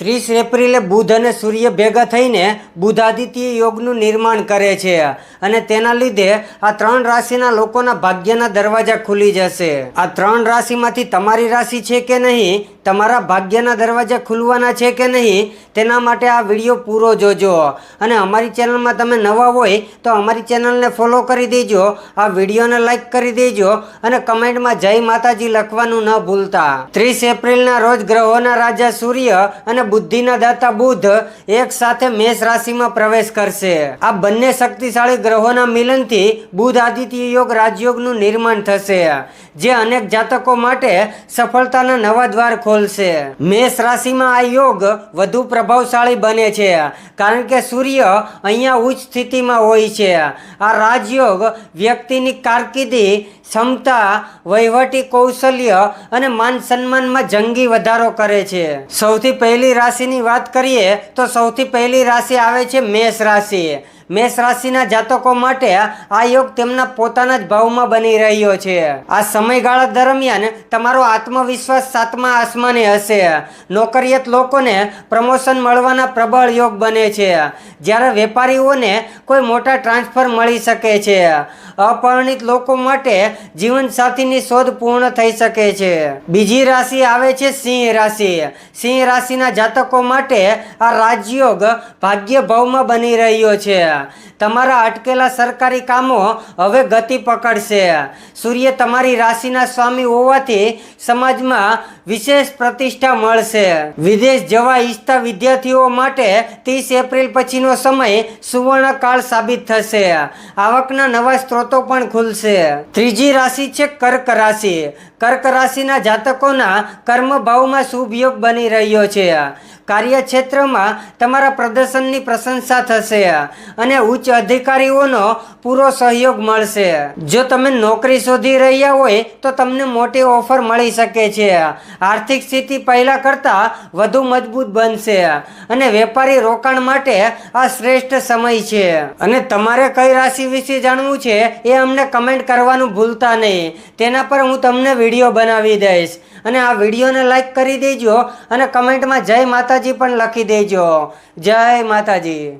30 એપ્રિલે બુધ અને સૂર્ય ભેગા થઈને બુધાદિત્ય યોગનું નિર્માણ કરે છે અને તેના લીધે આ 3 રાશિના લોકોના ભાગ્યના દરવાજા ખુલી જશે. આ 3 રાશિમાંથી તમારી રાશિ છે કે નહીં, તમારા ભાગ્યના દરવાજા ખુલવાના છે કે નહીં, તેના માટે આ વિડીયો પૂરો જોજો. અને અમારી ચેનલમાં તમે નવા હોય તો અમારી ચેનલને ફોલો કરી દેજો, આ વિડીયોને લાઈક કરી દેજો અને કમેન્ટમાં જય માતાજી લખવાનું ન ભૂલતા. 30 એપ્રિલના રોજ ગ્રહોના રાજા સૂર્ય અને બુદ્ધિના દાતા બુધ એક સાથે મેષ રાશિમાં પ્રવેશ કરશે. આ બંને શક્તિશાળી ગ્રહોના મિલનથી બુધ આદિત્ય યોગ રાજયોગનું નિર્માણ થશે, જે અનેક જાતકો માટે સફળતાના નવા દ્વાર ખોલશે. મેષ રાશિમાં આ યોગ વધુ પ્રભાવશાળી બને છે કારણ કે સૂર્ય અહીંયા ઉચ્ચ સ્થિતિમાં હોય છે. આ રાજયોગ વ્યક્તિની કારકિર્દી, ક્ષમતા, વહીવટી કૌશલ્ય અને માન સન્માનમાં જંગી વધારો કરે છે. સૌથી પહેલી રાશિની વાત કરીએ તો સૌથી પહેલી રાશિ આવે છે મેષ રાશિ. મેષ રાશિના જાતકો માટે આ યોગ તેમના પોતાના જ ભાવમાં બની રહ્યો છે. આ સમયગાળા દરમિયાન તમારો આત્મવિશ્વાસ 7મા આસમાને હશે. નોકરિયાત લોકોને પ્રમોશન મળવાના પ્રબળ યોગ બને છે, જ્યારે વેપારીઓને કોઈ મોટા ટ્રાન્સફર મળી શકે છે. અપરિણિત લોકો માટે જીવનસાથીની શોધ પૂર્ણ થઈ શકે છે. બીજી રાશિ આવે છે સિંહ રાશિ. સિંહ રાશિના જાતકો માટે આ રાજયોગ ભાગ્ય ભાવમાં બની રહ્યો છે. તમારા અટકેલા સરકારી કામો હવે ગતિ પકડશે. સૂર્ય તમારી રાશિના સ્વામી હોવાથી સમાજમાં વિશેષ પ્રતિષ્ઠા મળશે. વિદેશ જવા ઈચ્છતા વિદ્યાર્થીઓ માટે 30 એપ્રિલ પછીનો સમય સુવર્ણ કાળ સાબિત થશે. આવકના નવા સ્ત્રોતો પણ ખુલશે. ત્રીજી રાશિ છે કર્ક રાશિ. કર્ક રાશિના જાતકોના કર્મ ભાવમાં શુભ યોગ બની રહ્યો છે. કાર્યક્ષેત્રમાં તમારા પ્રદર્શનની પ્રશંસા થશે અને ઉચ્ચ અધિકારીઓનો પૂરો સહયોગ મળશે. જો તમે નોકરી શોધી રહ્યા હોય તો તમને મોટી ઓફર મળી શકે છે. આર્થિક સ્થિતિ પહેલા કરતાં વધુ મજબૂત બનશે અને વેપારી રોકાણ માટે આ શ્રેષ્ઠ સમય છે. અને તમારે કઈ રાશિ વિશે જાણવું છે એ અમને કમેન્ટ કરવાનું ભૂલતા નહીં, તેના પર હું તમને વિડીયો બનાવી દઈશ. અને આ વિડીયોને લાઈક કરી દેજો અને કમેન્ટમાં જય માતાજી પણ લખી દેજો. જય માતાજી.